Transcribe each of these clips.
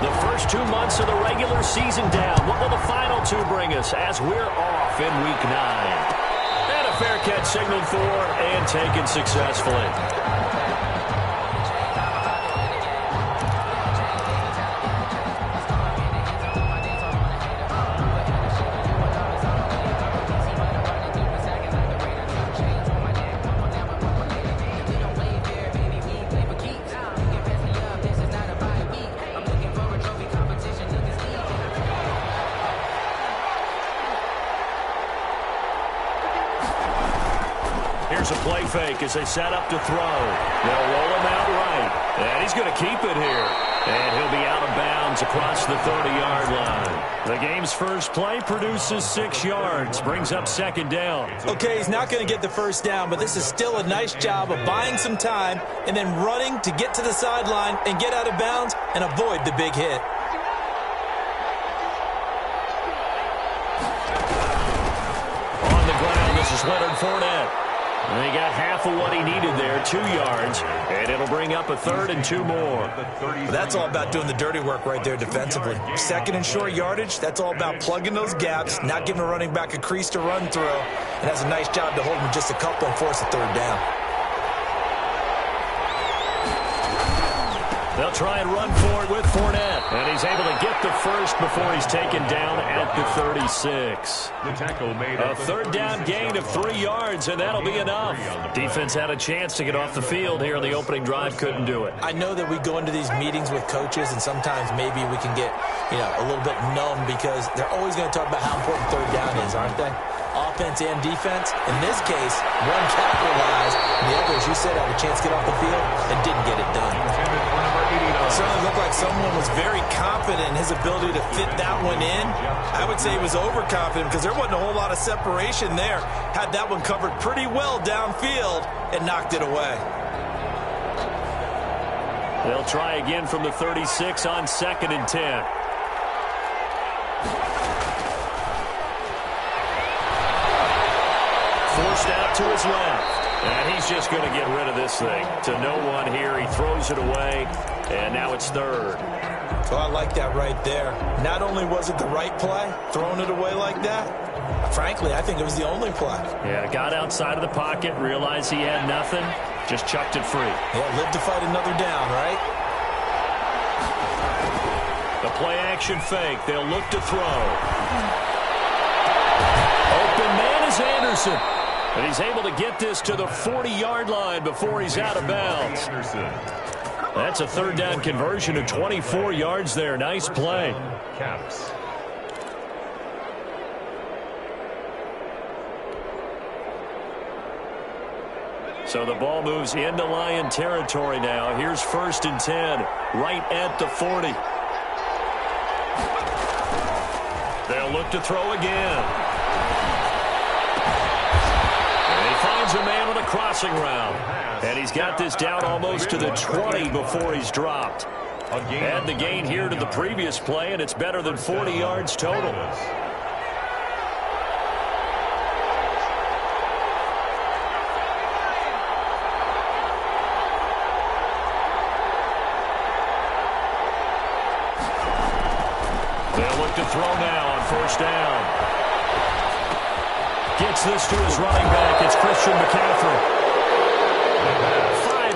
The first 2 months of the regular season down. What will the final 2 bring us as we're off in Week 9? And a fair catch signaled for and taken successfully. Here's a play fake as they set up to throw. They'll roll him out right. And he's going to keep it here. And he'll be out of bounds across the 30-yard line. The game's first play produces 6 yards. Brings up second down. Okay, he's not going to get the first down, but this is still a nice job of buying some time and then running to get to the sideline and get out of bounds and avoid the big hit. On the ground, this is Leonard Fournette. And he got half of what he needed there, 2 yards, and it'll bring up a 3rd and 2 more. That's all about doing the dirty work right there defensively. Second and short yardage, that's all about plugging those gaps, not giving a running back a crease to run through, and has a nice job to hold him just a couple and force a 3rd down. They'll try and run for it with Fournette. And he's able to get the first before he's taken down at the 36. A 3rd down gain of 3 yards, and that'll be enough. Defense had a chance to get off the field here in the opening drive, couldn't do it. I know that we go into these meetings with coaches, and sometimes maybe we can get, a little bit numb because they're always going to talk about how important 3rd down is, aren't they? Offense and defense. In this case, one capitalized, and the other, as you said, had a chance to get off the field and didn't get it done. It certainly looked like someone was very confident in his ability to fit that one in. I would say he was overconfident because there wasn't a whole lot of separation there. Had that one covered pretty well downfield and knocked it away. They'll try again from the 36 on 2nd and 10. Forced out to his left. And he's just going to get rid of this thing. To no one here. He throws it away. And now it's 3rd. So I like that right there. Not only was it the right play, throwing it away like that, frankly, I think it was the only play. Yeah, got outside of the pocket, realized he had nothing, just chucked it free. Yeah, lived to fight another down, right? The play-action fake. They'll look to throw. Open man is Anderson. And he's able to get this to the 40-yard line before he's out of bounds. That's a 3rd down conversion of 24 yards there. Nice play. So the ball moves into Lion territory now. Here's 1st and 10, right at the 40. They'll look to throw again. Finds a man on a crossing route. And he's got this down almost to the 20 before he's dropped. Add the gain here to the previous play, and it's better than 40 yards total. They'll look to throw now on 1st down. Gets this to his running back. It's Christian McCaffrey.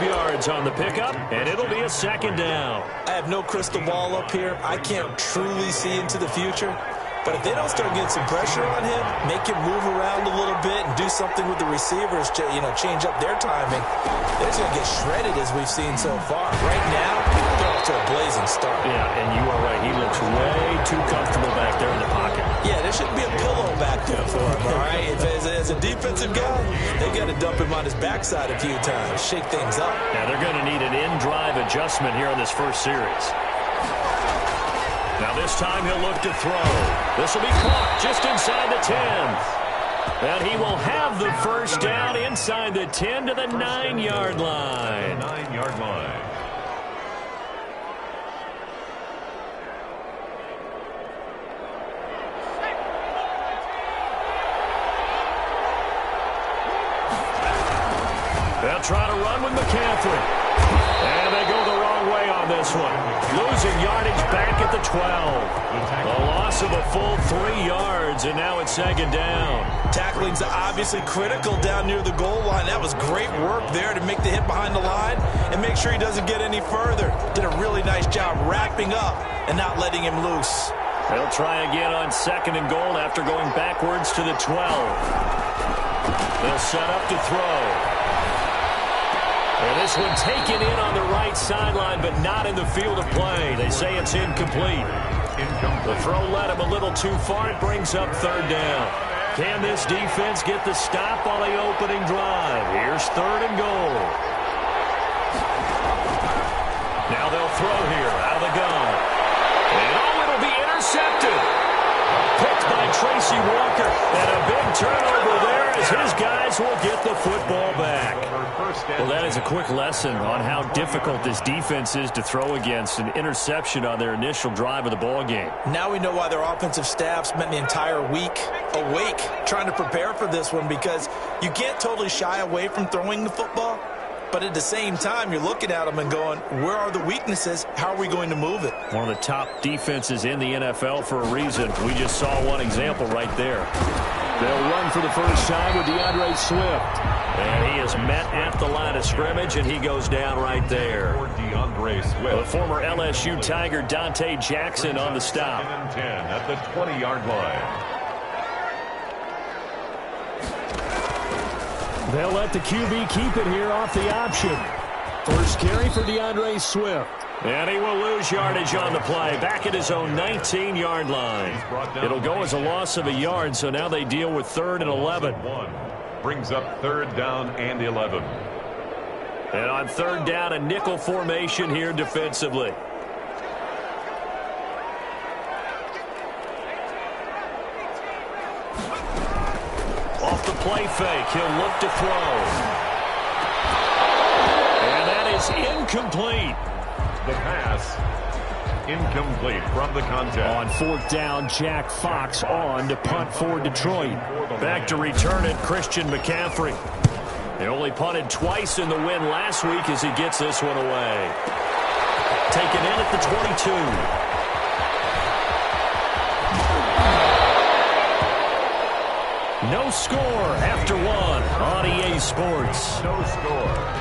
5 yards on the pickup, and it'll be a 2nd down. I have no crystal ball up here. I can't truly see into the future. But if they don't start getting some pressure on him, make him move around a little bit and do something with the receivers to, change up their timing, they're just going to get shredded as we've seen so far. Right now, they're off to a blazing start. Yeah, and you are right. He looks way too comfortable back there in the pocket. Yeah, there shouldn't be a pillow back there for him, all right? As a defensive guy, they got to dump him on his backside a few times, shake things up. Now, they're going to need an in-drive adjustment here on this first series. Now this time he'll look to throw. This will be caught just inside the 10. And he will have the first down inside the 10 to the 9-yard line. 9-yard line. They'll try to run with McCaffrey. And they go the wrong way on this one. Losing yardage back at the 12. A loss of a full 3 yards, and now it's second down. Tackling's obviously critical down near the goal line. That was great work there to make the hit behind the line and make sure he doesn't get any further. Did a really nice job wrapping up and not letting him loose. They'll try again on second and goal after going backwards to the 12. They'll set up to throw. And this one taken in on the right sideline, but not in the field of play. They say it's incomplete. The throw led him a little too far. It brings up third down. Can this defense get the stop on the opening drive? Here's third and goal. Now they'll throw here out of the gun. And it'll be intercepted. Picked by Tracy Walker. And a big turnover there as his guys will get the football back. Well, that is a quick lesson on how difficult this defense is to throw against. An interception on their initial drive of the ball game. Now we know why their offensive staff spent the entire week awake trying to prepare for this one, because you can't totally shy away from throwing the football. But at the same time, you're looking at them and going, where are the weaknesses? How are we going to move it? One of the top defenses in the NFL for a reason. We just saw one example right there. They'll run for the first time with DeAndre Swift. And he is met at the line of scrimmage, and he goes down right there. DeAndre Swift. The former LSU Tiger Dante Jackson on the stop. 10 at the 20-yard line. They'll let the QB keep it here off the option. First carry for DeAndre Swift. And he will lose yardage on the play, back at his own 19-yard line. It'll go as a loss of a yard, so now they deal with 3rd and 11. Brings up 3rd down and 11. And on 3rd down, a nickel formation here defensively. Off the play fake, he'll look to throw. And that is incomplete. The pass incomplete from the contest. On 4th down, Jack Fox on to punt for Detroit. Back to return it, Christian McCaffrey. They only punted twice in the win last week as he gets this one away. Taken in at the 22. No score after one on EA Sports. No score.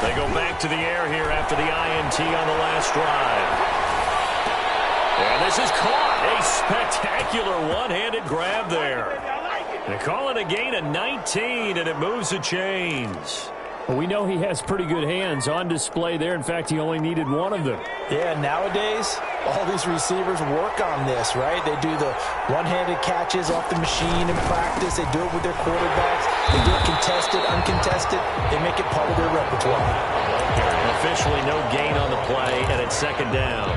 They go back to the air here after the INT on the last drive. And this is caught. A spectacular one-handed grab there. They call it a gain of 19, and it moves the chains. Well, we know he has pretty good hands on display there. In fact, he only needed one of them. Yeah, nowadays, all these receivers work on this, right? They do the one-handed catches off the machine in practice. They do it with their quarterbacks. They do it contested, uncontested. They make it part of their repertoire. Officially no gain on the play, and it's 2nd down.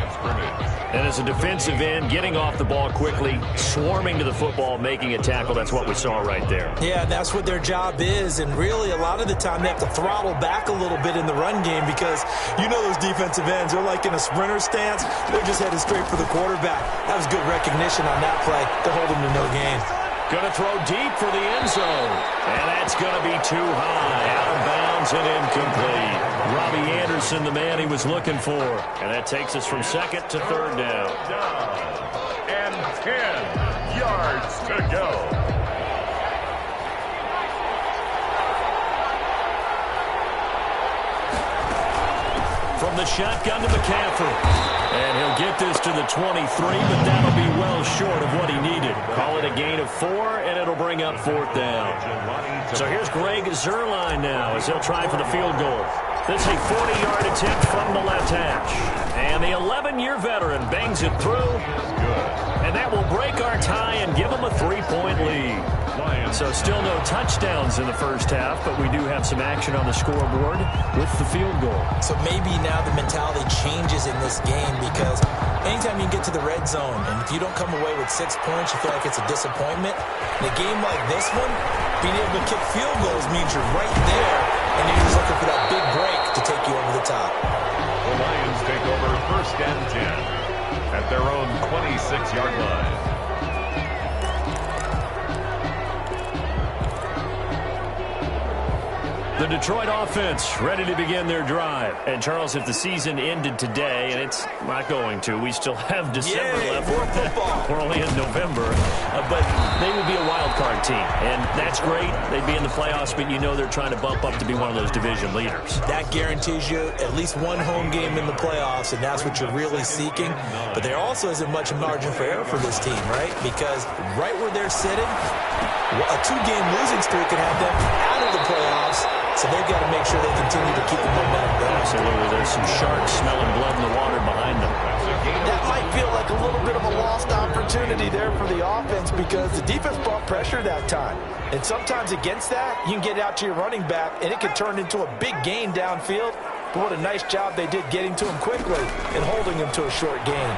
And as a defensive end, getting off the ball quickly, swarming to the football, making a tackle, that's what we saw right there. Yeah, that's what their job is, and really a lot of the time they have to throttle back a little bit in the run game because you know those defensive ends, they're like in a sprinter stance. They're just headed straight for the quarterback. That was good recognition on that play to hold him to no gain. Going to throw deep for the end zone, and that's going to be too high, out of bounds and incomplete. Robbie Anderson, the man he was looking for, and that takes us from 2nd to 3rd down. And 10 yards to go. From the shotgun to McCaffrey. And he'll get this to the 23, but that'll be well short of what he needed. Call it a gain of 4, and it'll bring up 4th down. So here's Greg Zuerlein now as he'll try for the field goal. This is a 40-yard attempt from the left hash. And the 11-year veteran bangs it through. And that will break our tie and give him a 3-point lead. So still no touchdowns in the first half, but we do have some action on the scoreboard with the field goal. So maybe now the mentality changes in this game because anytime you get to the red zone and if you don't come away with 6 points, you feel like it's a disappointment. In a game like this one, being able to kick field goals means you're right there and you're just looking for that big break to take you over the top. The Lions take over 1st and 10 at their own 26-yard line. The Detroit offense ready to begin their drive. And, Charles, if the season ended today, and it's not going to, we still have December left. We're only in November. But they would be a wild card team. And that's great. They'd be in the playoffs, but you know they're trying to bump up to be one of those division leaders. That guarantees you at least one home game in the playoffs, and that's what you're really seeking. But there also isn't much margin for error for this team, right? Because right where they're sitting, a 2-game losing streak could have them out of the playoffs. So they've got to make sure they continue to keep the momentum going. Absolutely. There's some sharks smelling blood in the water behind them. That might feel like a little bit of a lost opportunity there for the offense because the defense brought pressure that time. And sometimes against that, you can get out to your running back, and it can turn into a big gain downfield. But what a nice job they did getting to him quickly and holding him to a short gain.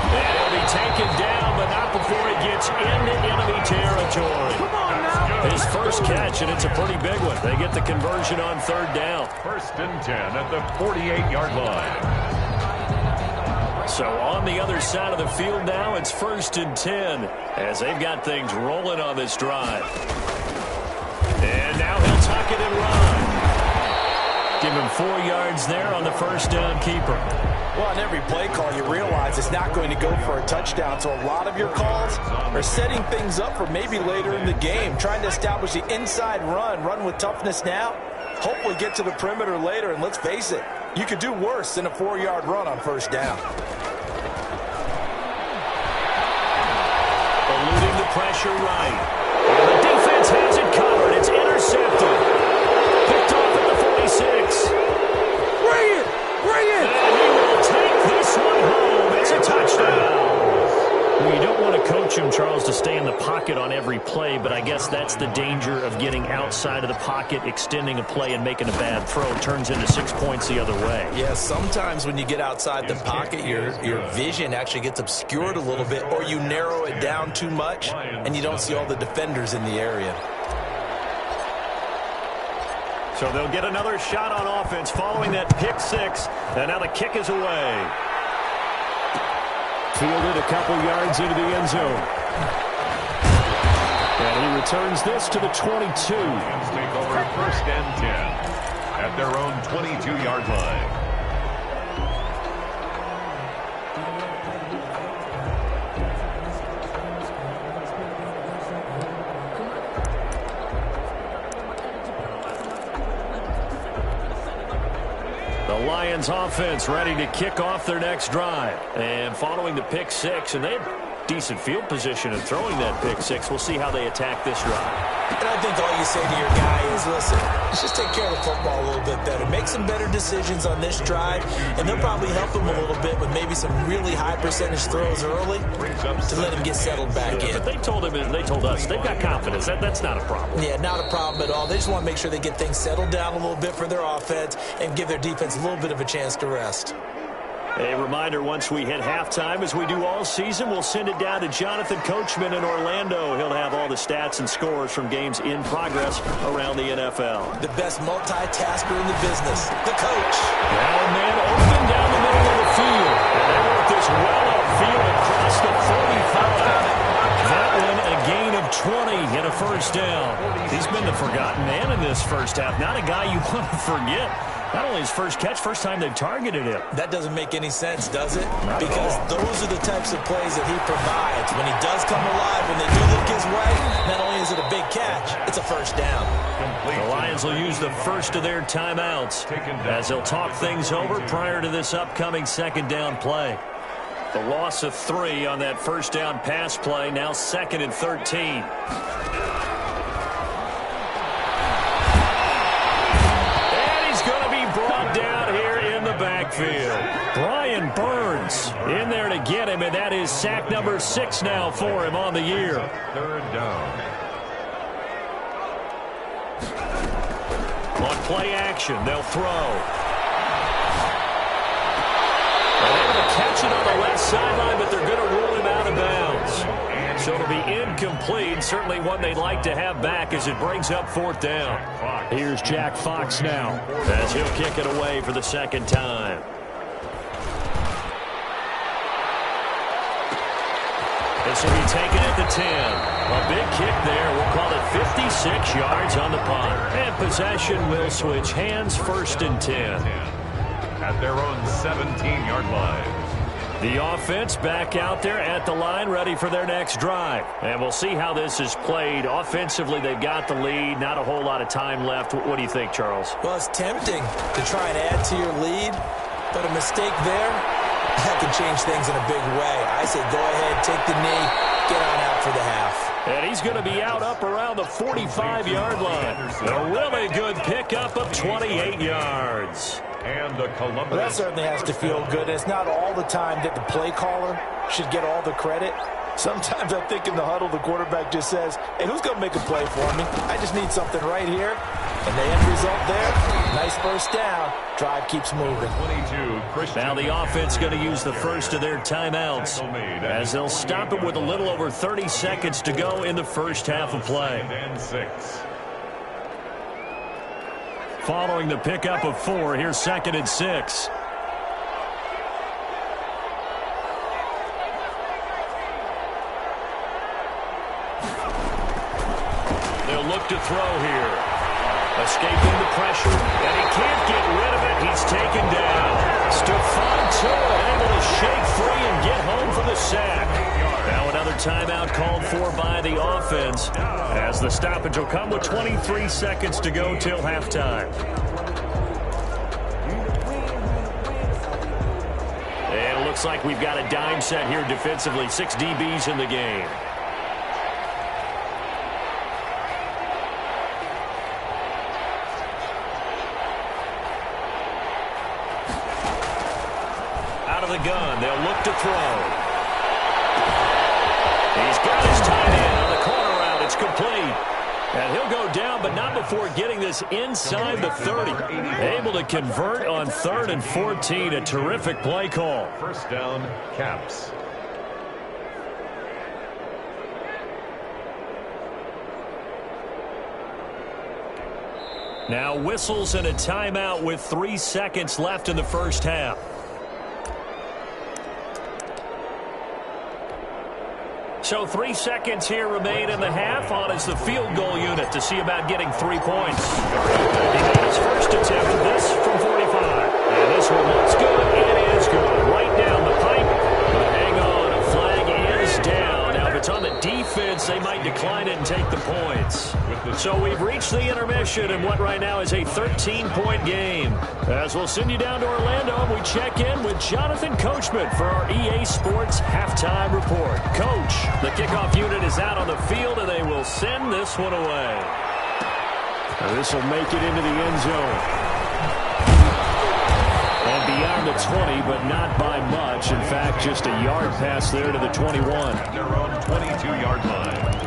And he'll be taken down, but not before he gets into enemy territory. His first catch, and it's a pretty big one. They get the conversion on 3rd down. 1st and 10 at the 48-yard line. So on the other side of the field now, it's 1st and 10 as they've got things rolling on this drive. And now he'll tuck it and run. Give him 4 yards there on the 1st down keeper. Well, on every play call, you realize it's not going to go for a touchdown. So a lot of your calls are setting things up for maybe later in the game, trying to establish the inside run with toughness now, hopefully get to the perimeter later. And let's face it, you could do worse than a 4-yard run on 1st down. Eluding the pressure right. And the defense has it covered. It's intercepted. Picked off at the 46. Bring it! Bring it! And he will take this one home. It's a touchdown. Well, you don't want to coach him, Charles, to stay in the pocket on every play, but I guess that's the danger of getting outside of the pocket, extending a play, and making a bad throw. It turns into 6 points the other way. Yeah, sometimes when you get outside the pocket, your vision actually gets obscured a little bit, or you narrow it down too much, and you don't see all the defenders in the area. So they'll get another shot on offense following that pick 6, and now the kick is away. Fielded a couple yards into the end zone. And he returns this to the 22. Lions take over 1st and 10 at their own 22-yard line. The Lions offense ready to kick off their next drive. And following the pick 6, and they had decent field position in throwing that pick 6. We'll see how they attack this drive. And I think all you say to your guy is, listen, let's just take care of the football a little bit better. Make some better decisions on this drive, and they'll probably help him a little bit with maybe some really high percentage throws early to let him get settled back in. But they told him, and they told us, they've got confidence. That's not a problem. Yeah, not a problem at all. They just want to make sure they get things settled down a little bit for their offense and give their defense a little bit of a chance to rest. A reminder, once we hit halftime, as we do all season, we'll send it down to Jonathan Coachman in Orlando. He'll have all the stats and scores from games in progress around the NFL. The best multitasker in the business, the coach. Now a man open down the middle of the field. And they work this well upfield across the 45. That one a gain of 20 and a 1st down. He's been the forgotten man in this first half. Not a guy you want to forget. Not only his first catch, first time they've targeted him. That doesn't make any sense, does it? Because those are the types of plays that he provides. When he does come alive, when they do look his way, not only is it a big catch, it's a 1st down. The Lions will use the first of their timeouts as they'll talk things over prior to this upcoming 2nd down play. The loss of 3 on that 1st down pass play, now 2nd and 13. Backfield. Brian Burns in there to get him, and that is sack number 6 now for him on the year. 3rd down. On play action, they'll throw. They're able to catch it on the left sideline, but they're going to rule him out of bounds. So it'll be incomplete. Certainly one they'd like to have back as it brings up 4th down. Here's Jack Fox now as he'll kick it away for the second time. This will be taken at the 10. A big kick there. We'll call it 56 yards on the punt. And possession will switch hands, 1st and 10. At their own 17-yard line. The offense back out there at the line, ready for their next drive. And we'll see how this is played. Offensively, they've got the lead. Not a whole lot of time left. What do you think, Charles? Well, it's tempting to try and add to your lead, but a mistake there, that can change things in a big way. I say go ahead, take the knee, get on out for the half. And he's going to be out up around the 45-yard line. A really good pickup of 28 yards. And the Columbus. Well, that certainly has to feel good. It's not all the time that the play caller should get all the credit. Sometimes I think in the huddle, the quarterback just says, hey, who's going to make a play for me? I just need something right here. And the end result there, nice first down. Drive keeps moving. Now the offense going to use the first of their timeouts as they'll stop it with a little over 30 seconds to go in the first half of play. Following the pickup of 4, here's 2nd and 6. They'll look to throw here. Escaping the pressure, and he can't get rid of it. He's taken down. Stephon Tuitt able to shake free and get home for the sack. Now another timeout called for by the offense as the stoppage will come with 23 seconds to go till halftime. And it looks like we've got a dime set here defensively. 6 DBs in the game. Out of the gun, they'll look to throw. He's got his tight end on the corner route. It's complete. And he'll go down, but not before getting this inside the 30. Able to convert on 3rd and 14. A terrific play call. First down, Caps. Now whistles and a timeout with 3 seconds left in the first half. So 3 seconds here remain in the half. On is the field goal unit to see about getting 3 points. He made his first attempt at this from 45. And this one looks good. It is good. Right down the pipe. But hang on, a flag is down. Now if it's on the defense, they might decline it and take the points. So we've reached the intermission in what right now is a 13-point game. As we'll send you down to Orlando, and we check in with Jonathan Coachman for our EA Sports Halftime Report. Coach, the kickoff unit is out on the field, and they will send this one away. Now this will make it into the end zone. And beyond the 20, but not by much. In fact, just a yard pass there to the 21. Their own 22-yard line.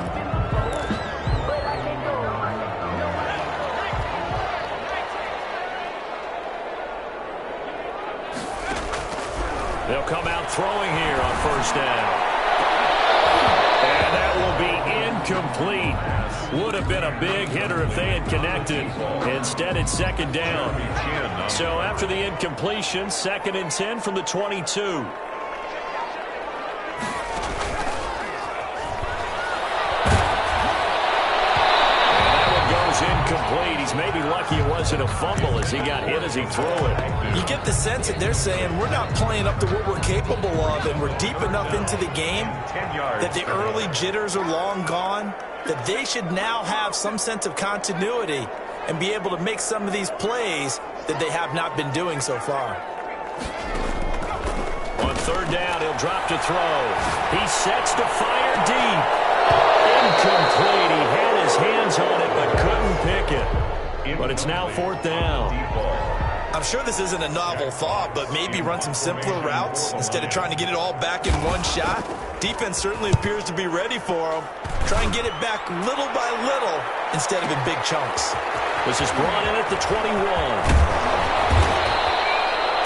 They'll come out throwing here on first down. And that will be incomplete. Would have been a big hitter if they had connected. Instead, it's 2nd down. So after the incompletion, 2nd and 10 from the 22. Incomplete. He's maybe lucky it wasn't a fumble as he got hit as he threw it. You get the sense that they're saying we're not playing up to what we're capable of, and we're deep enough into the game that the early jitters are long gone, that they should now have some sense of continuity and be able to make some of these plays that they have not been doing so far. On 3rd down, he'll drop to throw. He sets to fire deep. Incomplete. He had his hands on it but couldn't pick it. But it's now 4th down. I'm sure this isn't a novel thought, but maybe run some simpler routes instead of trying to get it all back in one shot. Defense certainly appears to be ready for him. Try and get it back little by little instead of in big chunks. This is brought in at the 21.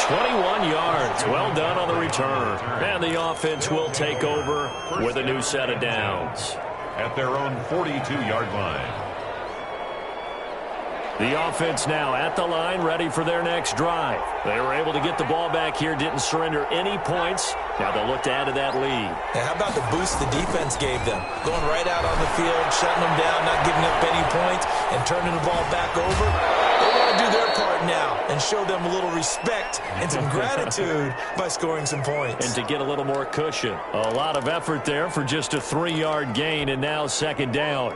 21 yards. Well done on the return. And the offense will take over with a new set of downs. At their own 42-yard line. The offense now at the line, ready for their next drive. They were able to get the ball back here, didn't surrender any points. Now they'll look to add to that lead. And how about the boost the defense gave them? Going right out on the field, shutting them down, not giving up any points, and turning the ball back over. They want to do their part now and show them a little respect and some gratitude by scoring some points. And to get a little more cushion. A lot of effort there for just a 3-yard gain, and now second down.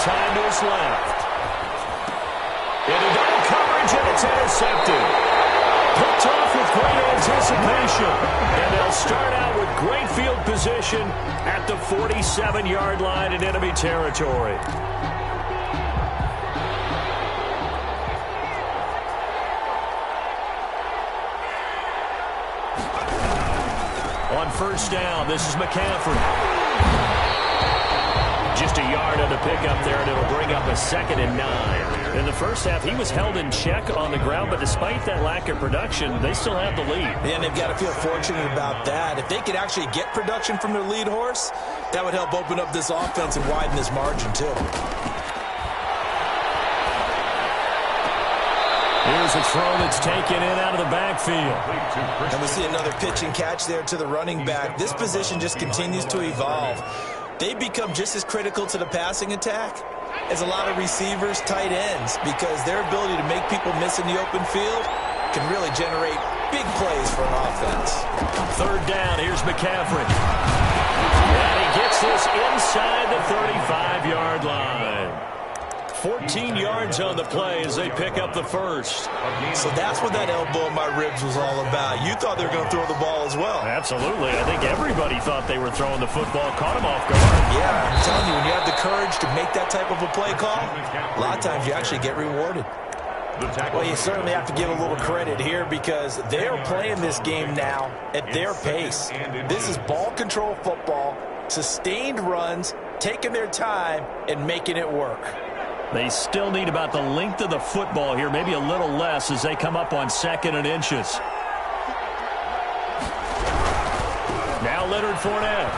Time to his left. Into double coverage, and it's intercepted. Picked off with great anticipation. And they'll start out with great field position at the 47-yard line in enemy territory. On first down, this is McCaffrey. Just a yard on the pickup there, and it'll bring up a 2nd and 9. In the first half, he was held in check on the ground, but despite that lack of production, they still have the lead. And they've got to feel fortunate about that. If they could actually get production from their lead horse, that would help open up this offense and widen this margin, too. Here's a throw that's taken in out of the backfield. And we see another pitch and catch there to the running back. This position just continues to evolve. They become just as critical to the passing attack as a lot of receivers, tight ends, because their ability to make people miss in the open field can really generate big plays for an offense. Third down, here's McCaffrey. And he gets this inside the 35-yard line. 14 yards on the play as they pick up the first. So that's what that elbow in my ribs was all about. You thought they were going to throw the ball as well. Absolutely. I think everybody thought they were throwing the football. Caught him off guard. Yeah, I'm telling you, when you have the courage to make that type of a play call, a lot of times you actually get rewarded. Well, you certainly have to give a little credit here because they're playing this game now at their pace. This is ball control football, sustained runs, taking their time, and making it work. They still need about the length of the football here, maybe a little less as they come up on 2nd and inches. Now Leonard Fournette.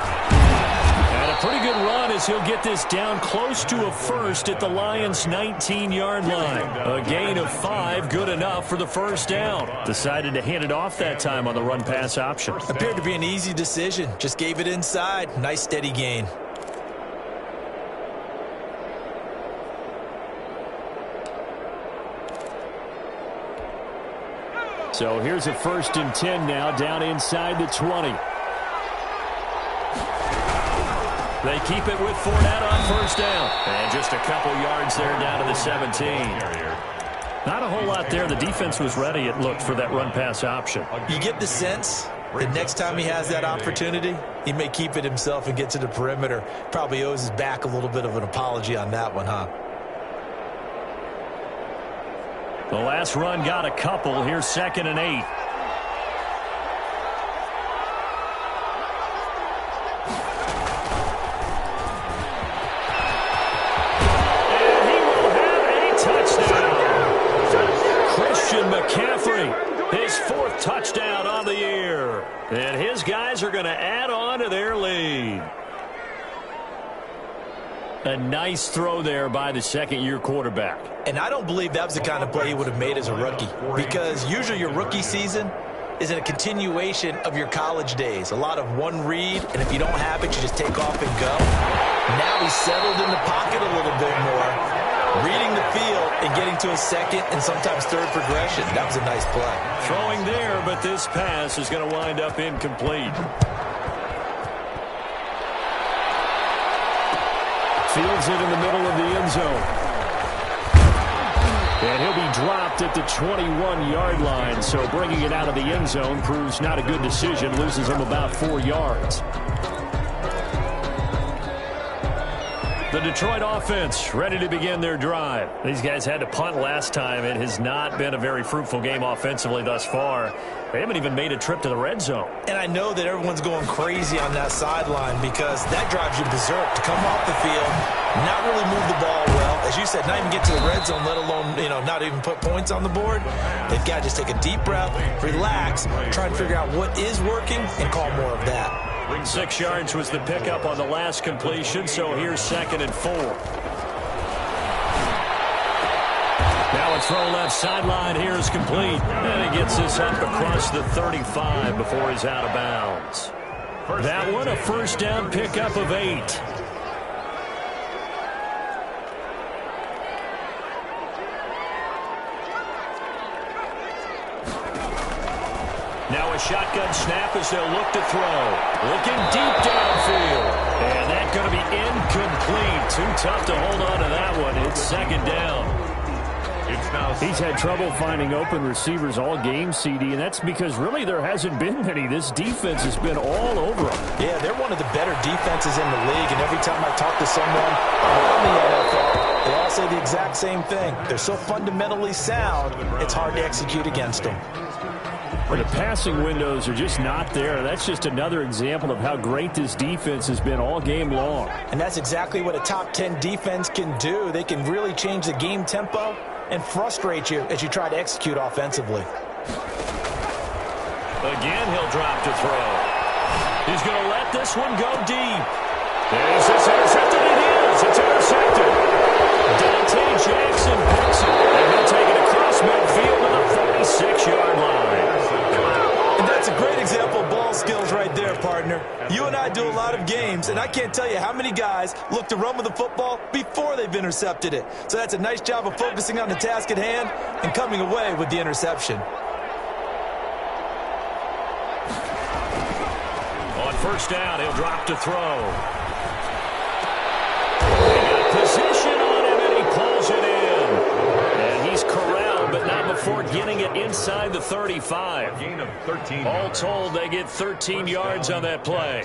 And a pretty good run as he'll get this down close to a first at the Lions' 19-yard line. A gain of 5, good enough for the first down. Decided to hand it off that time on the run-pass option. Appeared to be an easy decision. Just gave it inside. Nice steady gain. So here's a 1st and 10 now, down inside the 20. They keep it with Fournette on first down. And just a couple yards there down to the 17. Not a whole lot there. The defense was ready, it looked, for that run-pass option. You get the sense that next time he has that opportunity, he may keep it himself and get to the perimeter. Probably owes his back a little bit of an apology on that one, huh? The last run got a couple. Here's 2nd and 8. And he will have a touchdown. Christian McCaffrey, his 4th touchdown on the year. And his guys are going to add on to their lead. A nice throw there by the 2nd-year quarterback. And I don't believe that was the kind of play he would have made as a rookie, because usually your rookie season is a continuation of your college days. A lot of one read, and if you don't have it, you just take off and go. Now he's settled in the pocket a little bit more, reading the field and getting to a 2nd and sometimes 3rd progression. That was a nice play. Throwing there, but this pass is going to wind up incomplete. Fields it in the middle of the end zone. And he'll be dropped at the 21-yard line, so bringing it out of the end zone proves not a good decision, loses him about 4 yards. The Detroit offense ready to begin their drive. These guys had to punt last time. It has not been a very fruitful game offensively thus far. They haven't even made a trip to the red zone. And I know that everyone's going crazy on that sideline because that drives you berserk to come off the field, not really move the ball well. As you said, not even get to the red zone, let alone, not even put points on the board. They've got to just take a deep breath, relax, try and figure out what is working and call more of that. 6 yards was the pickup on the last completion, so here's 2nd and 4. Now a throw left sideline here is complete. And he gets this up across the 35 before he's out of bounds. That one a first down pickup of 8. Now a shotgun snap as they'll look to throw. Looking deep downfield. And that's going to be incomplete. Too tough to hold on to that one. It's 2nd down. He's had trouble finding open receivers all game, CD, and that's because really there hasn't been many. This defense has been all over them. Yeah, they're one of the better defenses in the league, and every time I talk to someone around the NFL, they all say the exact same thing. They're so fundamentally sound, it's hard to execute against them. But the passing windows are just not there. That's just another example of how great this defense has been all game long. And that's exactly what a top 10 defense can do. They can really change the game tempo and frustrate you as you try to execute offensively. Again, he'll drop to throw. He's going to let this one go deep. Is this intercepted? It is. It's intercepted. Dante Jackson picks it, and he'll take it across midfield to the 46-yard line. And that's a great example of ball skills right there, partner. You and I do a lot of games, and I can't tell you how many guys look to run with the football before they've intercepted it. So that's a nice job of focusing on the task at hand and coming away with the interception. On first down, he'll drop to throw. They got position on him, and he pulls it in. And he's corralled, but not before getting it inside the 35. Gain of 13. All told, they get 13 yards on that play.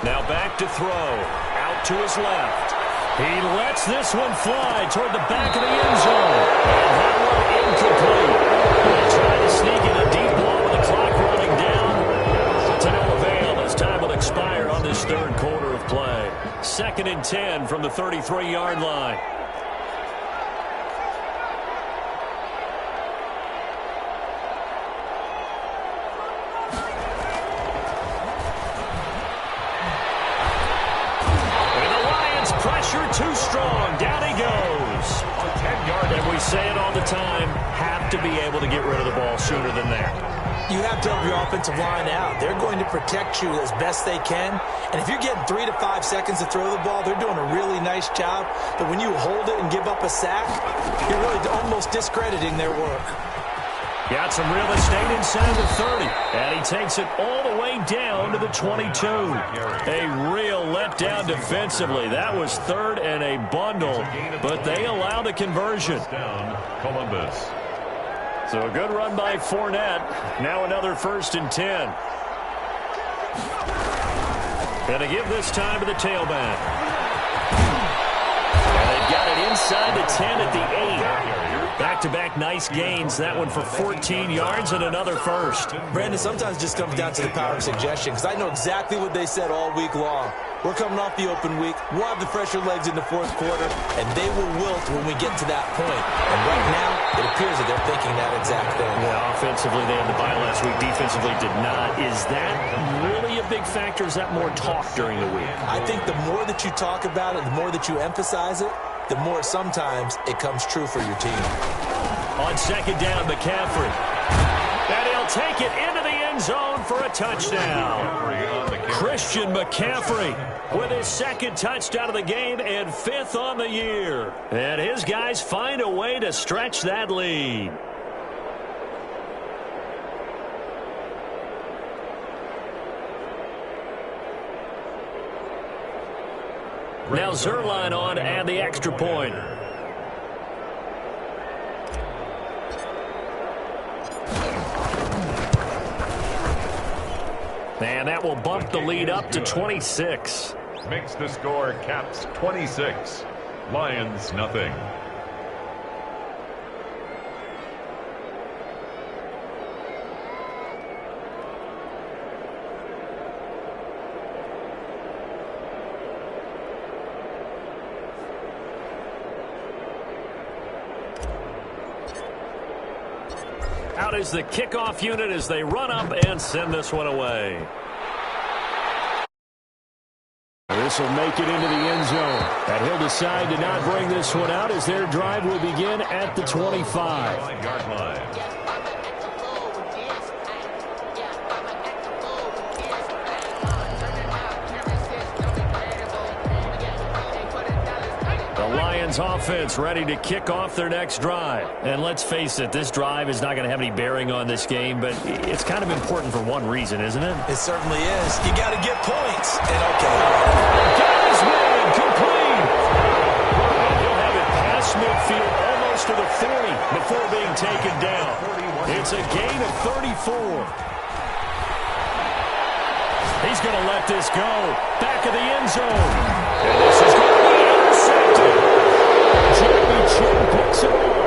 Now back to throw. Out to his left. He lets this one fly toward the back of the end zone. And that one incomplete. They try to sneak in a deep ball with the clock running down. To no avail as time will expire on this 3rd quarter of play. 2nd and 10 from the 33-yard line. Too strong. Down he goes. 10 yards. And we say it all the time, have to be able to get rid of the ball sooner than that. You have to help your offensive line out. They're going to protect you as best they can. And if you're getting 3 to 5 seconds to throw the ball, they're doing a really nice job. But when you hold it and give up a sack, you're really almost discrediting their work. Got some real estate inside the 30. And he takes it all the way down to the 22. A real letdown defensively. That was 3rd and a bundle. But they allow the conversion. Down, Columbus. So a good run by Fournette. Now another 1st and 10. Gonna give this time to the tailback. And they've got it inside the 10 at the 8. Back-to-back nice gains. That one for 14 yards and another first. Brandon, sometimes it just comes down to the power of suggestion because I know exactly what they said all week long. We're coming off the open week. We'll have the fresher legs in the 4th quarter, and they will wilt when we get to that point. And right now, it appears that they're thinking that exact thing. Yeah, offensively, they had the bye last week. Defensively, did not. Is that really a big factor? Is that more talk during the week? I think the more that you talk about it, the more that you emphasize it, the more sometimes it comes true for your team. On 2nd down, McCaffrey. And he'll take it into the end zone for a touchdown. Christian McCaffrey with his 2nd touchdown of the game and 5th on the year. And his guys find a way to stretch that lead. Now Zerline on and the extra point. And that will bump the lead up to 26. Makes the score Caps 26. Lions nothing. Out is the kickoff unit as they run up and send this one away. This will make it into the end zone. And he'll decide to not bring this one out as their drive will begin at the 25. 5-yard line. The Lions offense ready to kick off their next drive. And let's face it, this drive is not going to have any bearing on this game, but it's kind of important for one reason, isn't it? It certainly is. You got to get points. And Got his man complete. He'll have it past midfield almost to the 40 before being taken down. It's a gain of 34. He's going to let this go. Back of the end zone. And this is going to be intercepted. Jamie Chin picks it off.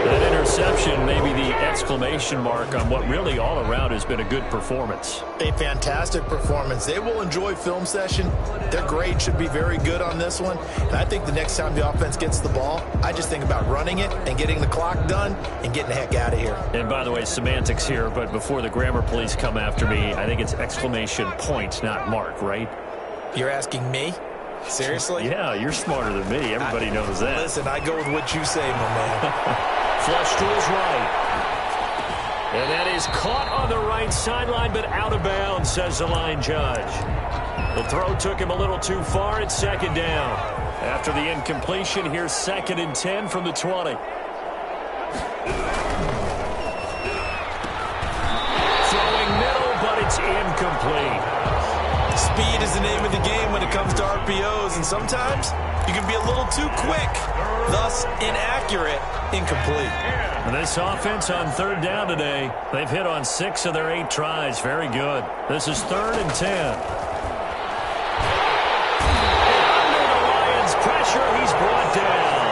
That interception may be the exclamation mark on what really all around has been a good performance. A fantastic performance. They will enjoy film session. Their grade should be very good on this one. And I think the next time the offense gets the ball, I just think about running it and getting the clock done and getting the heck out of here. And by the way, semantics here, but before the grammar police come after me, I think it's exclamation point, not mark, right? You're asking me? Seriously? Yeah, you're smarter than me. Everybody knows that. Listen, I go with what you say, my man. Flush to his right. And that is caught on the right sideline, but out of bounds, says the line judge. The throw took him a little too far. It's second down. After the incompletion, here's 2nd and 10 from the 20. Throwing middle, but it's incomplete. Speed is the name of the game when it comes to RPOs, and sometimes you can be a little too quick, thus inaccurate, incomplete. And this offense on 3rd down today, they've hit on 6 of their 8 tries. Very good. This is 3rd and 10. Under the Lions' pressure, he's brought down.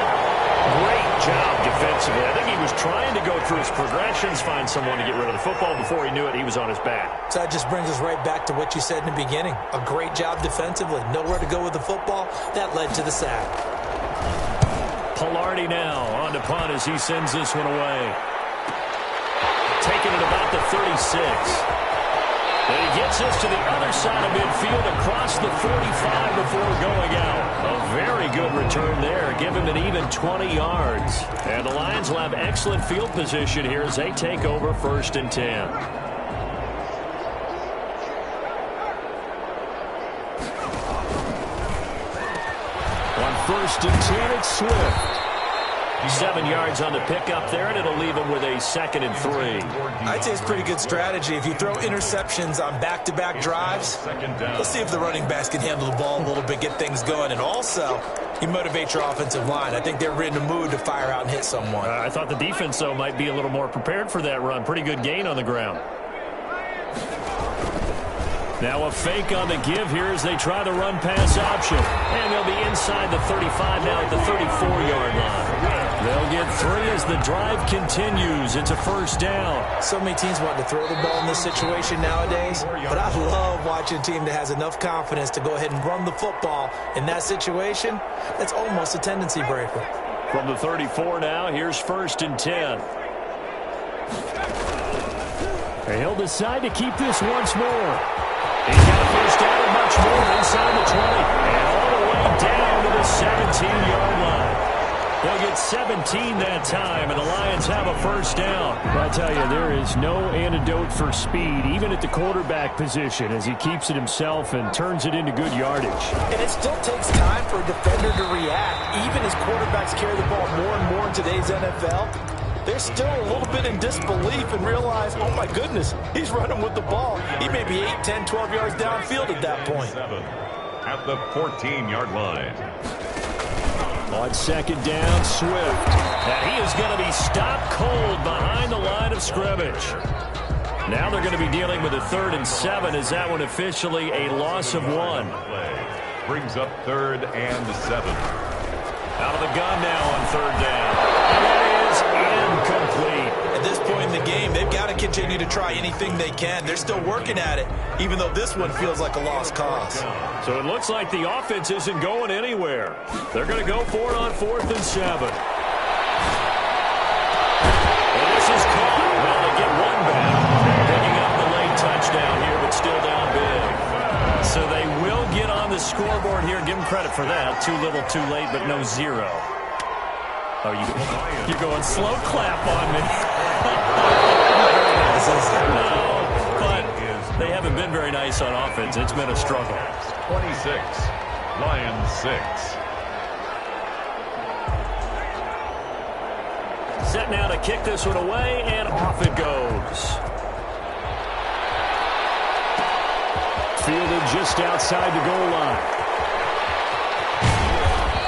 Great job defensively. I think he was trying to go through his progressions, find someone to get rid of the football. Before he knew it, he was on his back. So that just brings us right back to what you said in the beginning. A great job defensively. Nowhere to go with the football. That led to the sack. Pilardi now on to punt as he sends this one away. Taking it about the 36. And he gets us to the other side of midfield across the 45 before going out. A very good return there. Give him an even 20 yards. And the Lions will have excellent field position here as they take over 1st and 10. On 1st and 10, it's Swift. 7 yards on the pickup there, and it'll leave him with a 2nd and 3. I'd say it's pretty good strategy. If you throw interceptions on back-to-back drives, let's see if the running backs can handle the ball a little bit, get things going, and also you motivate your offensive line. I think they're in the mood to fire out and hit someone. I thought the defense, though, might be a little more prepared for that run. Pretty good gain on the ground. Now a fake on the give here as they try the run-pass option. And they'll be inside the 35 now at the 34-yard line. They'll get 3 as the drive continues. It's a 1st down. So many teams want to throw the ball in this situation nowadays, but I love watching a team that has enough confidence to go ahead and run the football. In that situation, that's almost a tendency breaker. From the 34 now, here's 1st and 10. And he'll decide to keep this once more. He's got a 1st down and much more inside the 20. And all the way down to the 17-yard line. They'll get 17 that time, and the Lions have a 1st down. I tell you, there is no antidote for speed, even at the quarterback position, as he keeps it himself and turns it into good yardage. And it still takes time for a defender to react. Even as quarterbacks carry the ball more and more in today's NFL, they're still a little bit in disbelief and realize, oh my goodness, he's running with the ball. He may be 8, 10, 12 yards downfield at that point. at the 14-yard line. On second down, Swift. And he is going to be stopped cold behind the line of scrimmage. Now they're going to be dealing with a 3rd and 7. Is that one officially a loss of 1? Brings up 3rd and 7. Out of the gun now on 3rd down. And that is incomplete. At this point in the game, they've got to continue to try anything they can. They're still working at it, even though this one feels like a lost cause. So it looks like the offense isn't going anywhere. They're going to go for it on 4th and 7. And this is caught. Well, they get one back. Picking up the late touchdown here, but still down big. So they will get on the scoreboard here. Give them credit for that. Too little, too late, but no 0. Oh, you're going slow clap on me. No, but they haven't been very nice on offense. It's been a struggle. 26, Lions 6. Set now to kick this one away, and off it goes. Fielded just outside the goal line.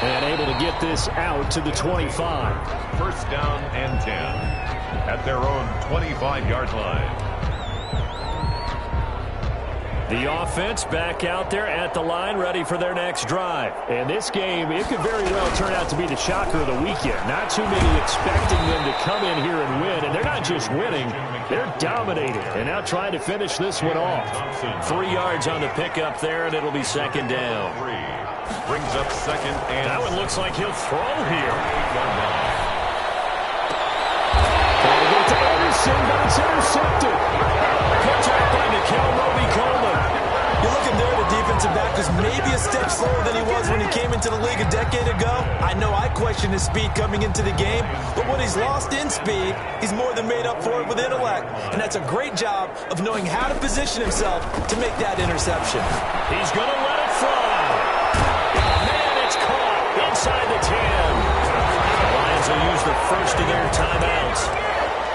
And able to get this out to the 25. 1st down and 10 at their own 25-yard line. The offense back out there at the line, ready for their next drive. And this game, it could very well turn out to be the shocker of the weekend. Not too many expecting them to come in here and win. And they're not just winning, they're dominating. And now trying to finish this one off. 3 yards on the pickup there, and it'll be 2nd down. Brings up 2nd and... That one looks like he'll throw here. Trying to get to Anderson, but it's intercepted. Picked by Nikhil Roby-Coleman. You look in there, the defensive back is maybe a step slower than he was when he came into the league a decade ago. I know I questioned his speed coming into the game, but when he's lost in speed, he's more than made up for it with intellect. And that's a great job of knowing how to position himself to make that interception. He's going to let it fly. Man, it's caught inside the 10. The Lions will use the first of their timeouts,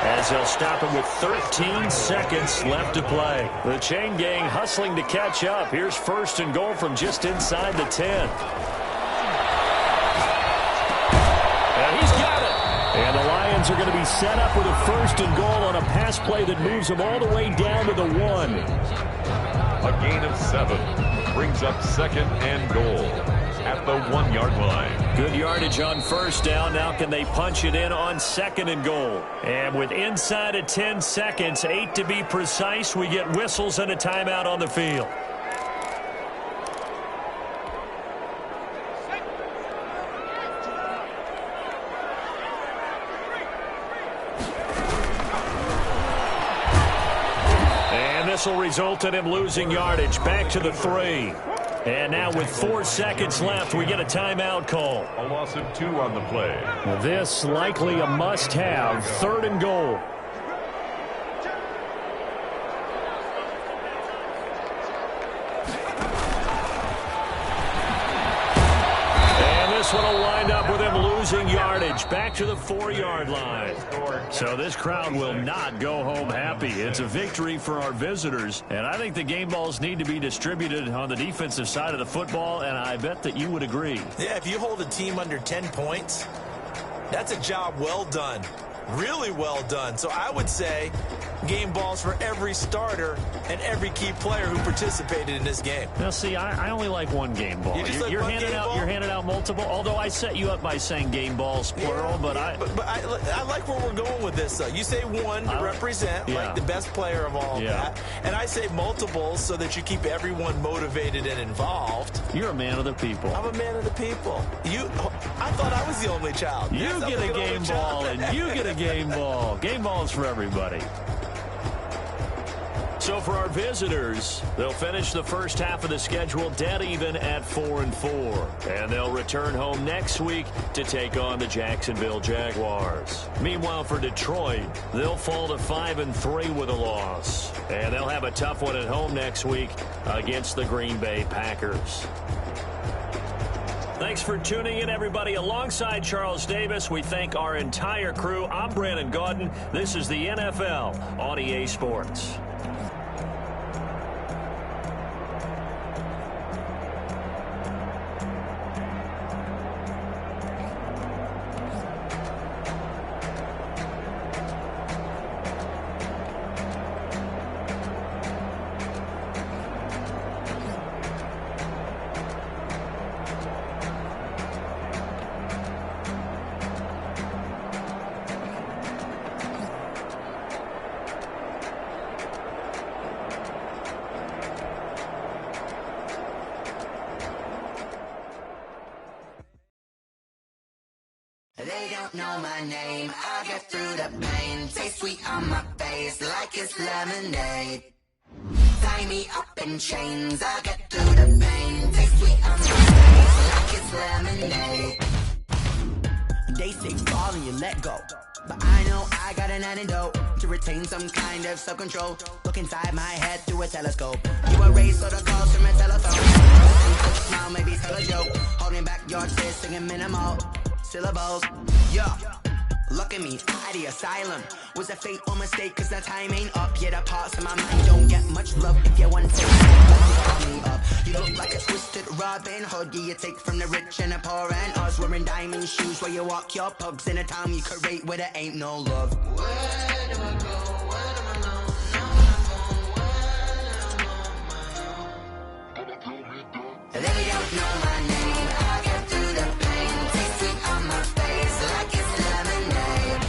as they'll stop him with 13 seconds left to play. The chain gang hustling to catch up. Here's 1st and goal from just inside the 10. And he's got it. And the Lions are going to be set up with a 1st and goal on a pass play that moves them all the way down to the 1. A gain of 7 brings up 2nd and goal at the 1-yard line. Good yardage on 1st down. Now can they punch it in on 2nd and goal? And with inside of 10 seconds, 8 to be precise, we get whistles and a timeout on the field. And this will result in him losing yardage. Back to the 3. And now with 4 seconds left, we get a timeout call. A loss of 2 on the play. This likely a must-have. 3rd and goal. And this one will wind up with him losing yardage. Back to the 4-yard line. So this crowd will not go home happy. It's a victory for our visitors. And I think the game balls need to be distributed on the defensive side of the football, and I bet that you would agree. Yeah, if you hold a team under 10 points, that's a job well done. Really well done. So I would say game balls for every starter and every key player who participated in this game. Now, see, I only like one game ball. You're handing out multiple. Although I set you up by saying game balls plural, but I like where we're going with this. You say one to represent like the best player of all of that, and I say multiples so that you keep everyone motivated and involved. You're a man of the people. I'm a man of the people. I thought I was the only child. You get a game ball, and you get a game ball. Game balls for everybody. So for our visitors, they'll finish the first half of the schedule dead even at 4-4. And they'll return home next week to take on the Jacksonville Jaguars. Meanwhile, for Detroit, they'll fall to 5-3 with a loss. And they'll have a tough one at home next week against the Green Bay Packers. Thanks for tuning in, everybody. Alongside Charles Davis, we thank our entire crew. I'm Brandon Gaudin. This is the NFL on EA Sports. They don't know my name, I get through the pain. Taste sweet on my face like it's lemonade. Tie me up in chains, I get through the pain. Taste sweet on my face like it's lemonade. They say fall and you let go, but I know I got an antidote to retain some kind of self-control. Look inside my head through a telescope. You erase all the calls from a telephone. And smile, maybe tell a joke. Holding back your tears, singing minimal syllables. Yeah, look at me, at the asylum. Was a fate or mistake, cause the time ain't up. Yet the parts of my mind don't get much love. If you want to call me up. You look like a twisted Robin Hood. Yeah, you take from the rich and the poor and us. Wearing diamond shoes where you walk your pugs in a town you create where there ain't no love. Where do I go? Where do I know? They don't know my name. I get through the pain. Taste sweet on my face like it's lemonade.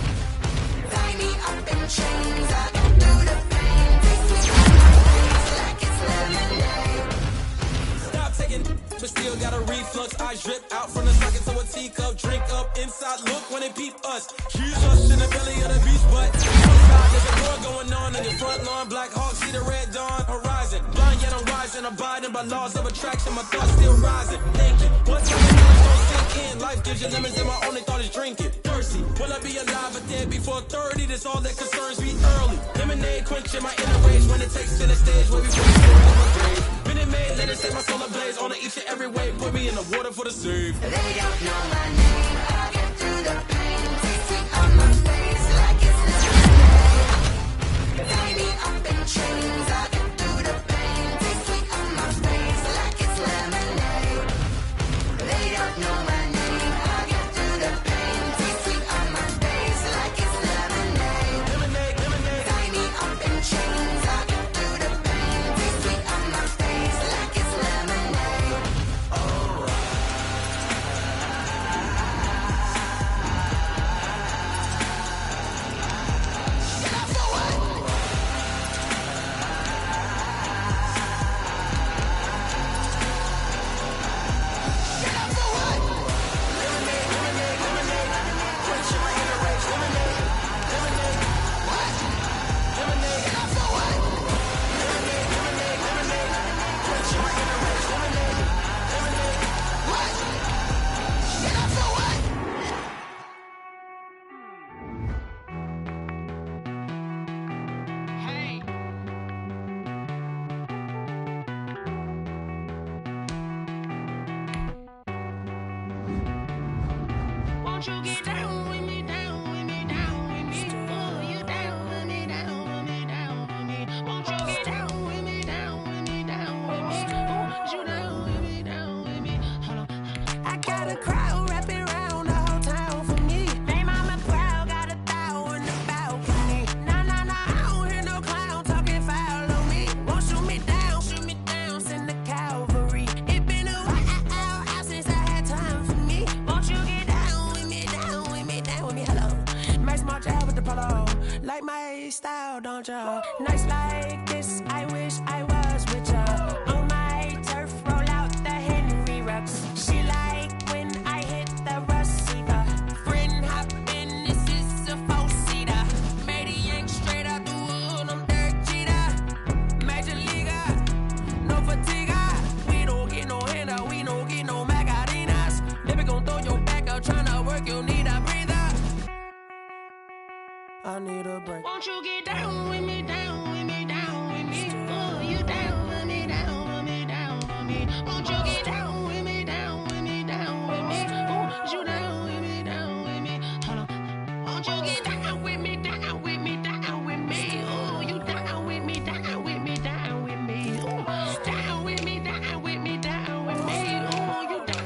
Tie me up in chains. I get through the pain. Taste sweet on my face like it's lemonade. Stop taking, but still got a reflux. I drip out from the socket to a teacup. Drink up inside. Look when they peep us. She's us in the belly of the beach, but outside there's a war going on in your front lawn. Black Hawk, see the red dawn horizon. Blind yet I'm rising, abiding by laws of attraction. My thoughts still rising. Thinking, what time of knowledge don't sink in? Life gives you lemons, and my only thought is drinking. Thirsty, will I be alive or dead before 30? That's all that concerns me early. Lemonade quenching my inner rage when it takes to the stage where we put the story on my grave. Been it made, let it set my soul ablaze on each and every way. Put me in the water for the save. They don't know my name. I get through the pain. Taste sweet on my face like it's lemonade. Tie me up in chains. I get through the pain. Taste sweet on my face like it's lemonade. They don't know my name. I get through the pain. Taste sweet on my face like it's lemonade. Lemonade, lemonade. Tie me up in chains. I get through the pain. Taste sweet on my face like it's lemonade. Won't you get down with me, down with me, down with me? Oh, you down with me, down with me, down with me. Won't you get down with me, down with me, down with me? Oh, you down with me, down with me? Hold on. I got a crowd wrapping around the whole town for me. They mama proud, got a thou in the balcony. Nah, nah, nah, I don't hear no clown talking foul on me. Won't shoot me down, send the cavalry. It been a while since I had time for me. Won't you get down with me, down with me, down with me? Hello. Max March out with the polo. Like my style, don't ya? Nights like this, I wish I was with ya. On my turf, roll out the Henry Rux. She like when I hit the receiver. Friend hop in, this is a four-seater. Made a yank straight out the wood, I'm Derek Jeter. Major leaguer, no fatigue. We don't get no handout, we don't get no Macarinas. Never gon' throw your back out, tryna work, you need a breather. I need a break. Won't you get down with me, down with me, down with me? Oh, you down with me, down with me, down with me? Won't you get down with me, down with me, down with me? Oh, you down with me, down with me? Hold on. Won't you get down with me, down with me, down with me? Oh, you down with me, down with me, down with me? Oh, down with me, down with me, down with me? Oh, you down.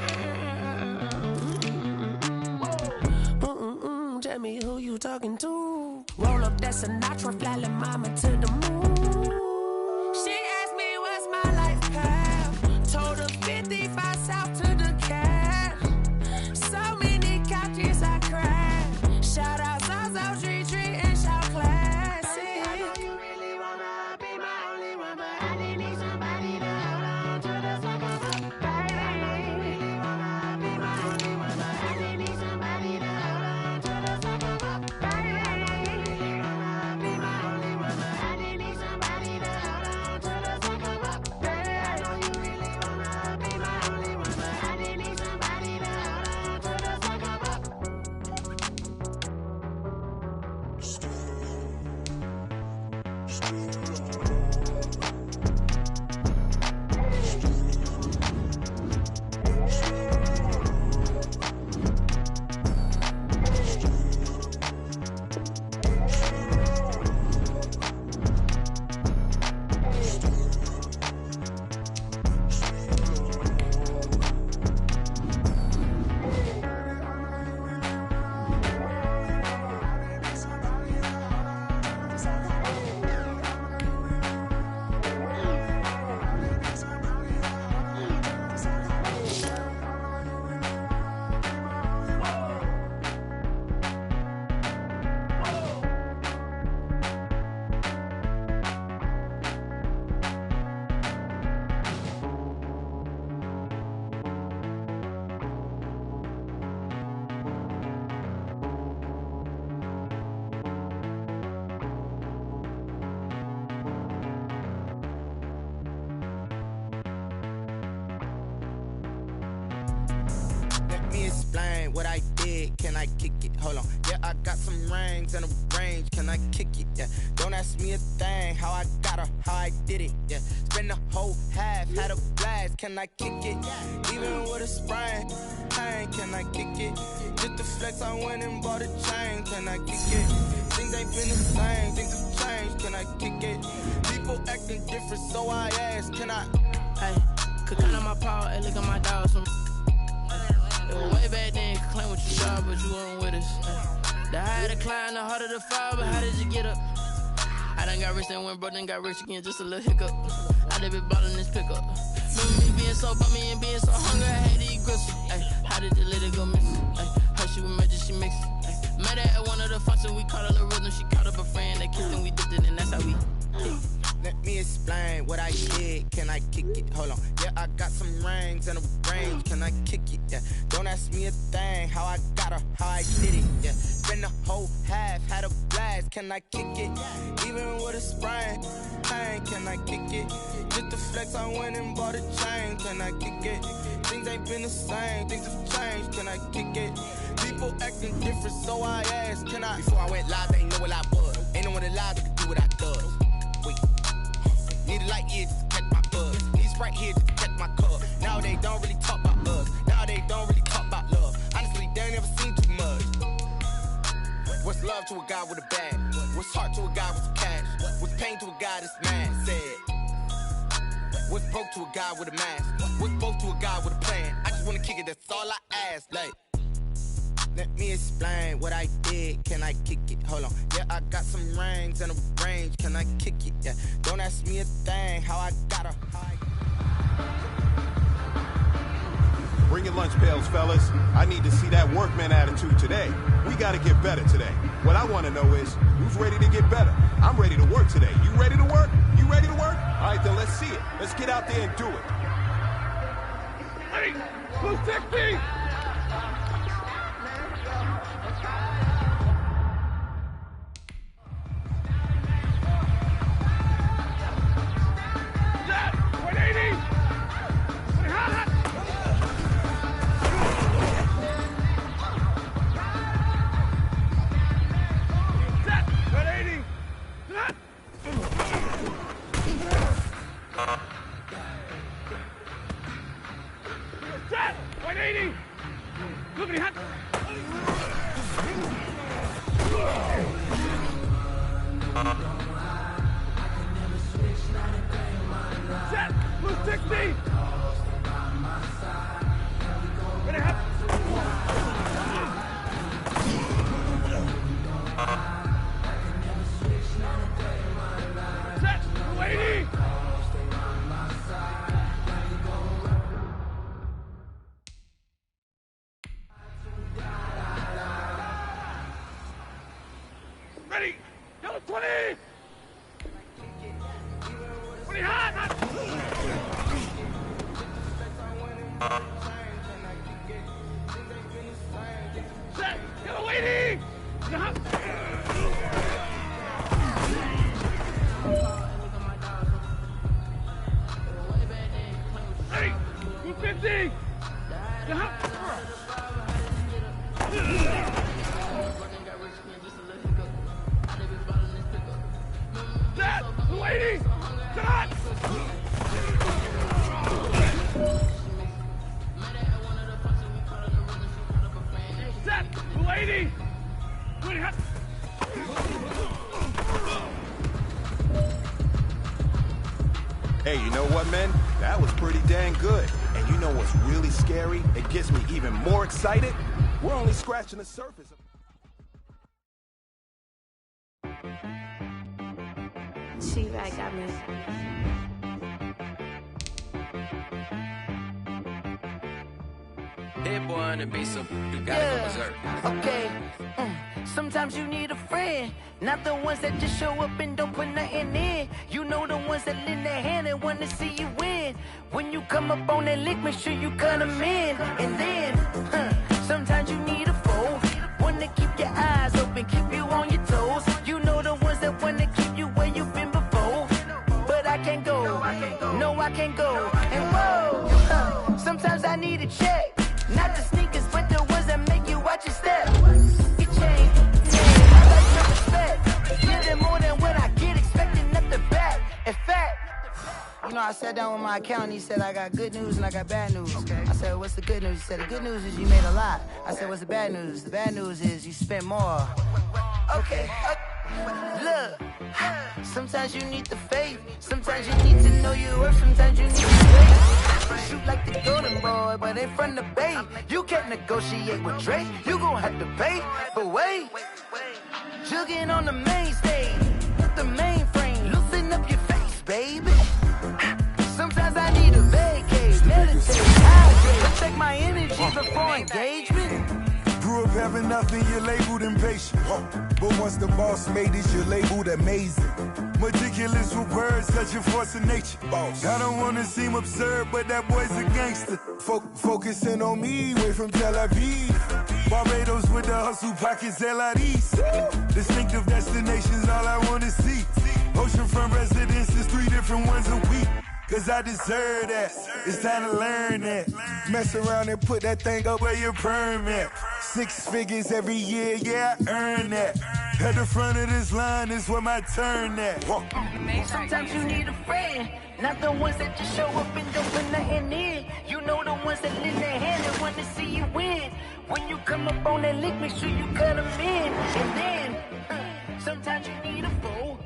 Tell me who you talking to. Roll up that Sinatra, fly la mama to the moon. She asked me what's my life path. Told her 55 south to the cab. So many couches I cried. Shout out South Street and shout classic. I know you really wanna be my only one, but I didn't need somebody to hold on to the sucker. Baby, I know you really wanna be my only one, but I didn't need somebody to hold on. explain what I did. Can I kick it? Hold on. Yeah, I got some rings and a range. Can I kick it? Yeah. Don't ask me a thing. How I got her, how I did it. Yeah. Spend the whole half, had a blast. Can I kick it? Even with a sprain. Pain, can I kick it? Just the flex, I went and bought a chain. Can I kick it? Things ain't been the same. Things have changed. Can I kick it? People acting different, so I ask. Can I? Hey, could count on my power, hey, look at my dog. It was way back then, could claim what you saw, but you weren't with us. Hey. The higher the climb, the harder the fall, but how did you get up? I done got rich and went broke, then got rich again, just a little hiccup. I done been ballin' this pickup. Remember me being so bummy and being so hungry, I had to eat gristle. Ay, how did the lady go missing? Her she was magic, she mixed it. Met her at one of the functions, we caught her the rhythm, she caught up a friend, they kissed and we dipped it, and that's how we kicked. Let me explain what I did. Can I kick it? Hold on. Yeah, I got some rings and a range. Can I kick it? Yeah. Don't ask me a thing. How I got her, how I did it. Yeah. Spend the whole half, had a blast. Can I kick it? Even with a sprain. Pain, can I kick it? Just the flex, I went and bought a chain. Can I kick it? Things ain't been the same. Things have changed. Can I kick it? People acting different, so I asked. Can I? Before I went live, they ain't know what I was. Ain't no one alive that could do what I does. Wait. Need a light here just to catch my buzz. Need Sprite here just to catch my cup. Now they don't really talk about us. Now they don't really talk about love. Honestly, they ain't never seen too much. What's love to a guy with a bag? What's heart to a guy with some cash? What's pain to a guy that's mad? Said. What's broke to a guy with a mask? What's broke to a guy with a plan? I just wanna kick it, that's all I ask. Like, let me explain what I did. Can I kick it? Hold on. Yeah, I got some rings and a range. Can I kick it? Yeah. Don't ask me a thing. How I got her. Bring your lunch pails, fellas. I need to see that workman attitude today. We got to get better today. What I want to know is, who's ready to get better? I'm ready to work today. You ready to work? You ready to work? All right, then let's see it. Let's get out there and do it. Hey, Blue 60! Ready! Yellow 20! 20 hot! Set! Yellow 80! Ready! 250! Lady! Shot! Set! Lady! Hey, you know what, man? That was pretty dang good. And you know what's really scary? It gets me even more excited. We're only scratching the surface. T-Rag got me. Dead boy on the beat, so you gotta go berserk. Okay. Sometimes you need a friend, not the ones that just show up and don't put nothing in. You know the ones that lend their hand and want to see you win. When you come up on that lick, make sure you cut them in. And then, sometimes you need a foe, one to keep your eyes open, keep you on your toes. You know the ones that want to keep you where you've been before. But I can't go, no I can't go. And whoa, sometimes I need a check, not the sneakers but the know, I sat down with my accountant. He said I got good news and I got bad news. I said, what's the good news? He said, the good news is you made a lot. I said, what's the bad news? The bad news is you spent more. Okay. Look, sometimes you need the faith. Sometimes you need to know your worth. Sometimes you need to wait. Shoot like the golden boy, but in front of the bay. You can't negotiate with Drake. You gon' have to pay. But wait, jugging on the main stage, the mainframe, loosen up your face, baby. Sometimes I need a vacate, meditate, hydrate, protect my energy before engagement. Grew up having nothing, you're labeled impatient. But once the boss made it, you're labeled amazing. Meticulous with words, such a force of nature. I don't wanna seem absurd, but that boy's a gangster. Focusing on me, way from Tel Aviv. Barbados with the hustle pockets, LIDs. Distinctive destinations, all I wanna see. Oceanfront residences, 3 different ones a week. Cause I deserve that, it's time to learn that. Mess around and put that thing up where your permit. 6 figures every year, yeah, I earn that. At the front of this line is where my turn at. Sometimes you need a friend, not the ones that just show up and don't put nothing in. You know the ones that lend their hand and want to see you win. When you come up on that lick, make sure you cut them in. And then, sometimes you need a fool.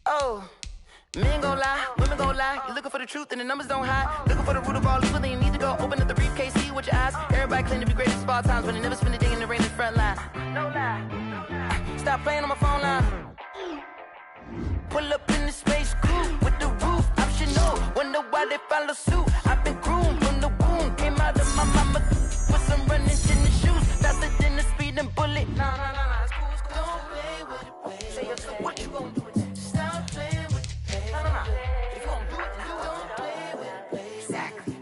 Oh. Men gon' lie, women gon' lie. You're looking for the truth and the numbers don't hide. Looking for the root of all evil, then you need to go open up the briefcase, see with your eyes. Everybody claim to be greatest of all times, but they never spend a day in the rain in the front line. No lie. Stop playing on my phone line. Pull up in the space coupe with the roof optional. Wonder why they follow suit. I've been groomed from the womb. Came out of my mama with some running in the shoes. Faster than the speeding bullet. Nah, it's cool, it's cool. Don't play with it, play. Say yo, so what you gon' do with it? Stop playing with it. If you gon' do it, then don't play with it. Exactly.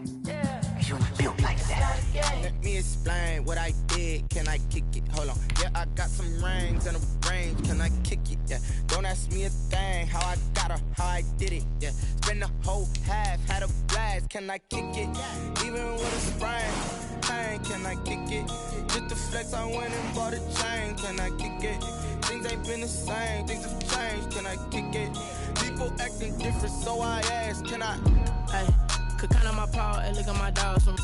You built like that. Let me explain what I did. Can I kick it? Hold on. Yeah, I got some rings and a range. Can I kick it? Yeah. Don't ask me a thing. How I got her, how I did it. Yeah. Spend the whole half, had a blast. Can I kick it? Even with a sprain. Pain, can I kick it? Just to flex, I went and bought a chain. Can I kick it? Things ain't been the same. Things have changed. Can I kick it? People acting different, so I asked, can I? Hey, could count on my power and look at my dogs from.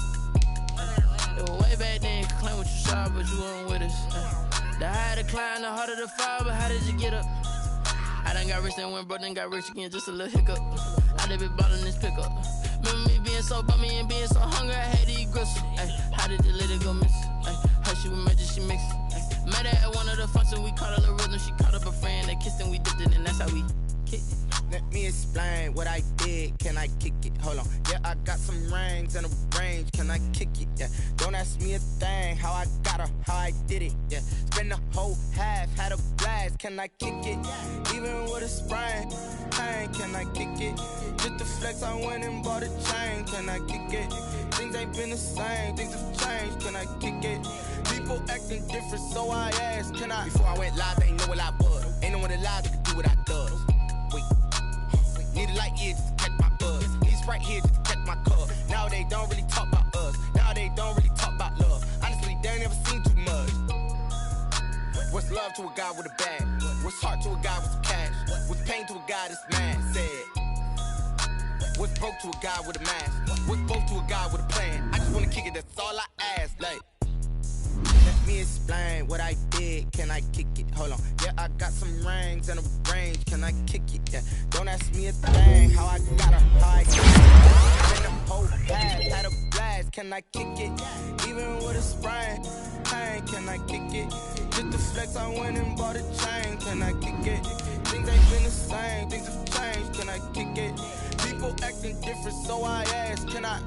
It was way back then, could claim what you saw, but you weren't with us. The higher the climb, the harder the fall, but how did you get up? I done got rich and went broke, then got rich again, just a little hiccup. I done been ballin' this pickup. Remember me being so bummy and being so hungry, I had to eat gristle. Ay, how did the lady go miss? Ay, her she was magic, she mixed. Ay, met her at one of the functions, we caught a little rhythm, she caught up a friend, they kissed and we dipped it, and that's how we kicked it. Let me explain what I did. Can I kick it? Hold on. Yeah, I got some rings and a range. Can I kick it? Yeah. Don't ask me a thing. How I got her, how I did it. Yeah. Spend the whole half, had a blast. Can I kick it? Even with a sprain. Pain, can I kick it? Just to flex, I went and bought a chain. Can I kick it? Things ain't been the same. Things have changed. Can I kick it? People acting different, so I asked, can I? Before I went live, they ain't know what I was. Ain't no one alive that could do what I does. Need a light year just to catch my buzz. He's right here just to catch my cup. Now they don't really talk about us. Now they don't really talk about love. Honestly, they ain't never seen too much. What's love to a guy with a bag? What's heart to a guy with some cash? What's pain to a guy that's mad? Said. What's broke to a guy with a mask? What's both to a guy with a plan? I just wanna kick it, that's all I ask. Like, let me explain what I did. Can I kick it? Hold on. Yeah, I got some rings and a range. Can I kick it? Yeah. Don't ask me a thing. How I got her, how I did it. Spend the whole half, had a blast. Can I kick it? Even with a sprain. Pain, can I kick it? Just to flex, I went and bought a chain. Can I kick it? Things ain't been the same. Things have changed. Can I kick it? People acting different, so I asked, can I?